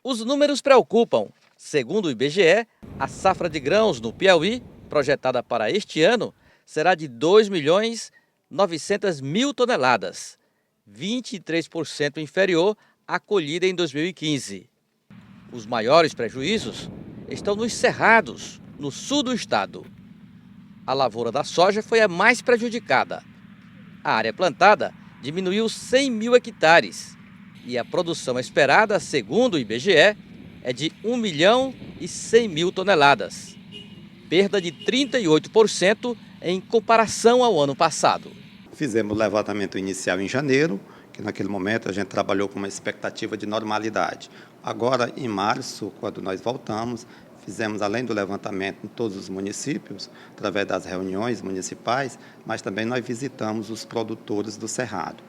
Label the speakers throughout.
Speaker 1: Os números preocupam. Segundo o IBGE, a safra de grãos no Piauí, projetada para este ano, será de 2.900.000 toneladas, 23% inferior à colhida em 2015. Os maiores prejuízos estão nos cerrados, no sul do estado. A lavoura da soja foi a mais prejudicada. A área plantada diminuiu 100 mil hectares e a produção esperada, segundo o IBGE, é de 1.100.000 toneladas, perda de 38% em comparação ao ano passado.
Speaker 2: Fizemos o levantamento inicial em janeiro, que naquele momento a gente trabalhou com uma expectativa de normalidade. Agora, em março, quando nós voltamos, fizemos, além do levantamento em todos os municípios, através das reuniões municipais, mas também nós visitamos os produtores do Cerrado.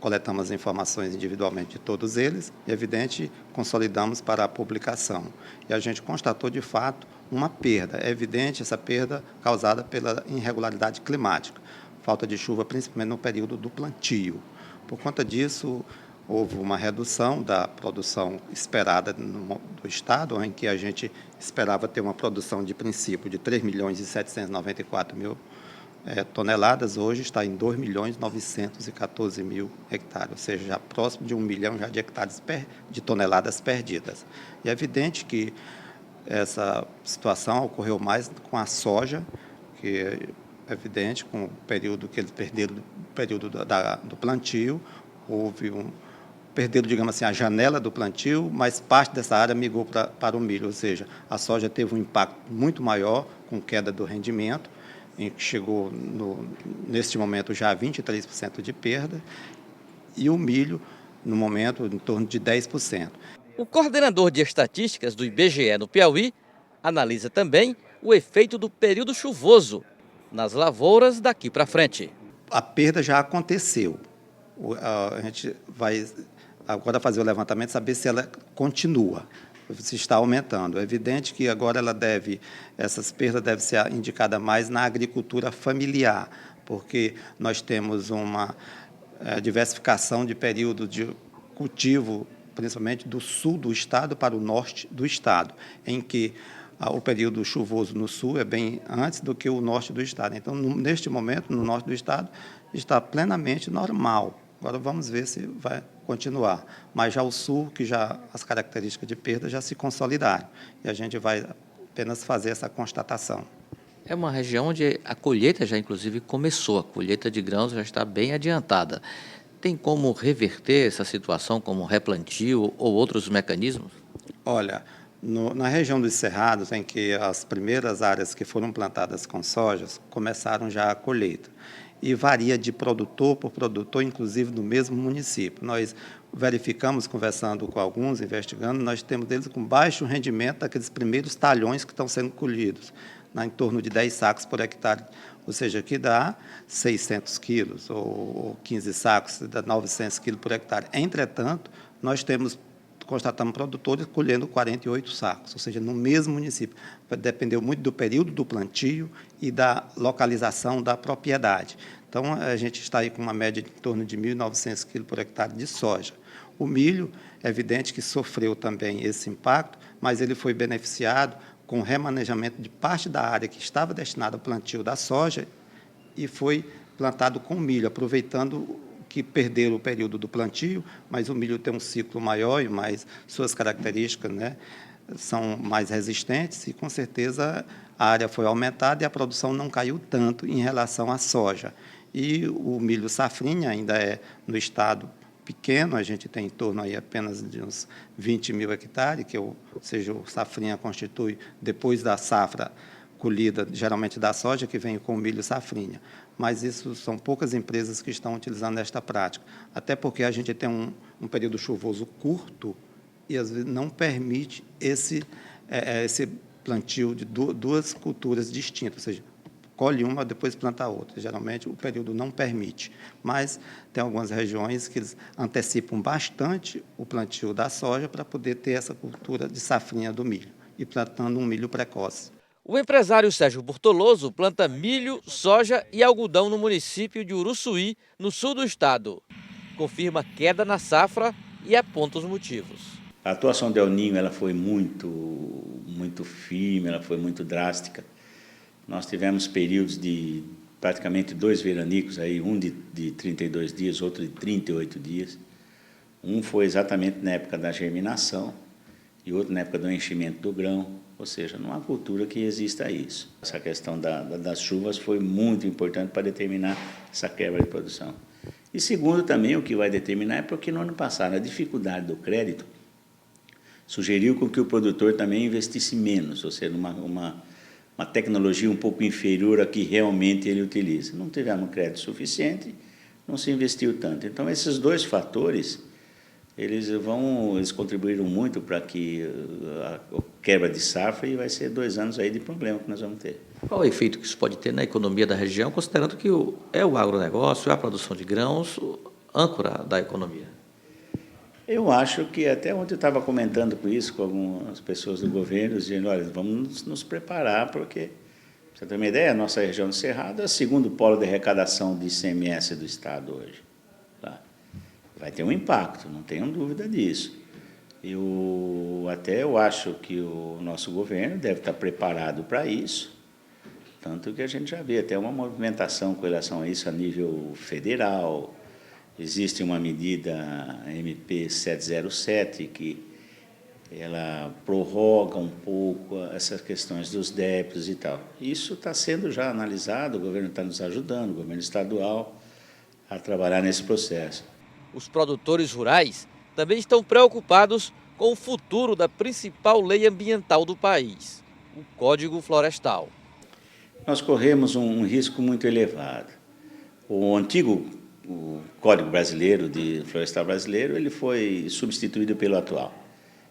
Speaker 2: Coletamos as informações individualmente de todos eles e, evidente, consolidamos para a publicação. E a gente constatou, de fato, uma perda. É evidente essa perda causada pela irregularidade climática, falta de chuva, principalmente no período do plantio. Por conta disso, houve uma redução da produção esperada do Estado, em que a gente esperava ter uma produção de princípio de 3.794.000 toneladas, hoje está em 2.914.000 hectares, ou seja, já próximo de 1 milhão já de hectares de toneladas perdidas. E é evidente que essa situação ocorreu mais com a soja, que é evidente, com o período que eles perderam, o período do plantio, houve perderam, digamos assim, a janela do plantio, mas parte dessa área migrou para o milho, ou seja, a soja teve um impacto muito maior com queda do rendimento, em que chegou, neste momento, já a 23% de perda, e o milho, no momento, em torno de 10%.
Speaker 1: O coordenador de estatísticas do IBGE no Piauí analisa também o efeito do período chuvoso nas lavouras daqui para frente.
Speaker 2: A perda já aconteceu. A gente vai agora fazer o levantamento, saber se ela continua, se está aumentando. É evidente que agora essas perdas devem ser indicadas mais na agricultura familiar, porque nós temos uma diversificação de período de cultivo, principalmente do sul do estado para o norte do estado, em que o período chuvoso no sul é bem antes do que o norte do estado. Então, neste momento, no norte do estado, está plenamente normal. Agora vamos ver se vai continuar. Mas já o sul, que já as características de perda já se consolidaram. E a gente vai apenas fazer essa constatação.
Speaker 1: É uma região onde a colheita já, inclusive, começou. A colheita de grãos já está bem adiantada. Tem como reverter essa situação, como replantio ou outros mecanismos?
Speaker 2: Olha, na região dos Cerrados, em que as primeiras áreas que foram plantadas com sojas começaram já a colheita. E varia de produtor por produtor, inclusive no mesmo município. Nós verificamos, conversando com alguns, investigando, nós temos deles com baixo rendimento daqueles primeiros talhões que estão sendo colhidos, em torno de 10 sacos por hectare, ou seja, que dá 600 quilos, ou 15 sacos, dá 900 quilos por hectare. Entretanto, constatamos produtores colhendo 48 sacos, ou seja, no mesmo município. Dependeu muito do período do plantio e da localização da propriedade. Então, a gente está aí com uma média de em torno de 1.900 quilos por hectare de soja. O milho, é evidente que sofreu também esse impacto, mas ele foi beneficiado com o remanejamento de parte da área que estava destinada ao plantio da soja e foi plantado com milho, aproveitando que perderam o período do plantio, mas o milho tem um ciclo maior e mais suas características, né, são mais resistentes e, com certeza, a área foi aumentada e a produção não caiu tanto em relação à soja. E o milho safrinha ainda é no estado pequeno, a gente tem em torno aí apenas de uns 20.000 hectares, ou seja, o safrinha constitui, depois da safra colhida, geralmente da soja, que vem com o milho safrinha. Mas isso são poucas empresas que estão utilizando esta prática, até porque a gente tem um período chuvoso curto e, às vezes, não permite esse plantio de duas culturas distintas, ou seja, colhe uma, depois planta outra. Geralmente, o período não permite, mas tem algumas regiões que eles antecipam bastante o plantio da soja para poder ter essa cultura de safrinha do milho, e plantando um milho precoce.
Speaker 1: O empresário Sérgio Bortoloso planta milho, soja e algodão no município de Uruçuí, no sul do estado. Confirma queda na safra e aponta os motivos.
Speaker 3: A atuação do El Niño ela foi muito firme, ela foi muito drástica. Nós tivemos períodos de praticamente 2 veranicos, aí, um de 32 dias, outro de 38 dias. Um foi exatamente na época da germinação e outro na época do enchimento do grão, ou seja, numa cultura que exista isso. Essa questão das chuvas foi muito importante para determinar essa quebra de produção. E segundo também, o que vai determinar é porque no ano passado a dificuldade do crédito sugeriu com que o produtor também investisse menos, ou seja, uma tecnologia um pouco inferior à que realmente ele utiliza. Não tivemos crédito suficiente, não se investiu tanto. Então, esses dois fatores, eles contribuíram muito para que a quebra de safra, e vai ser 2 anos aí de problema que nós vamos ter.
Speaker 1: Qual o efeito que isso pode ter na economia da região, considerando que é o agronegócio, é a produção de grãos, âncora da economia?
Speaker 3: Eu acho que até ontem eu estava comentando com isso com algumas pessoas do governo, dizendo, olha, vamos nos preparar, porque, para você ter uma ideia, a nossa região do Cerrado é o segundo polo de arrecadação de ICMS do Estado hoje. Tá? Vai ter um impacto, não tenham dúvida disso. Eu acho que o nosso governo deve estar preparado para isso, tanto que a gente já vê até uma movimentação com relação a isso a nível federal. Existe uma medida MP 707 que ela prorroga um pouco essas questões dos débitos e tal. Isso está sendo já analisado, o governo está nos ajudando, o governo estadual, a trabalhar nesse processo.
Speaker 1: Os produtores rurais também estão preocupados com o futuro da principal lei ambiental do país, o Código Florestal.
Speaker 3: Nós corremos um risco muito elevado. O Código Brasileiro Florestal Brasileiro, ele foi substituído pelo atual.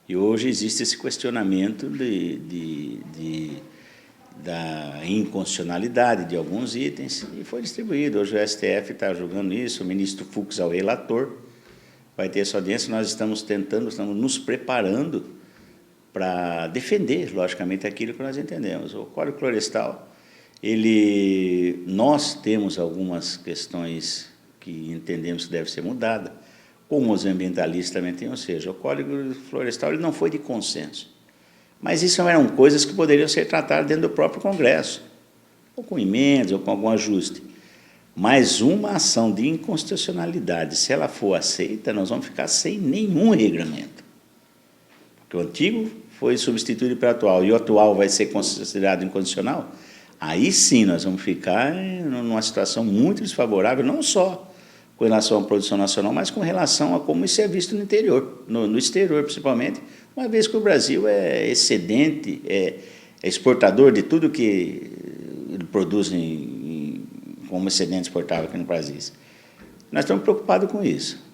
Speaker 3: E hoje existe esse questionamento da inconstitucionalidade de alguns itens e foi distribuído. Hoje o STF está julgando isso, o ministro Fux é o relator, vai ter essa audiência. Nós estamos nos preparando para defender, logicamente, aquilo que nós entendemos. O Código Florestal, nós temos algumas questões que entendemos que deve ser mudada, como os ambientalistas também têm, ou seja, o Código Florestal ele não foi de consenso. Mas isso eram coisas que poderiam ser tratadas dentro do próprio Congresso, ou com emendas, ou com algum ajuste. Mas uma ação de inconstitucionalidade, se ela for aceita, nós vamos ficar sem nenhum regramento. Porque o antigo foi substituído pelo atual, e o atual vai ser considerado inconstitucional, aí sim nós vamos ficar numa situação muito desfavorável, não só com relação à produção nacional, mas com relação a como isso é visto no interior, no exterior principalmente, uma vez que o Brasil é excedente, é exportador de tudo que ele produz como excedente exportável aqui no Brasil. Nós estamos preocupados com isso.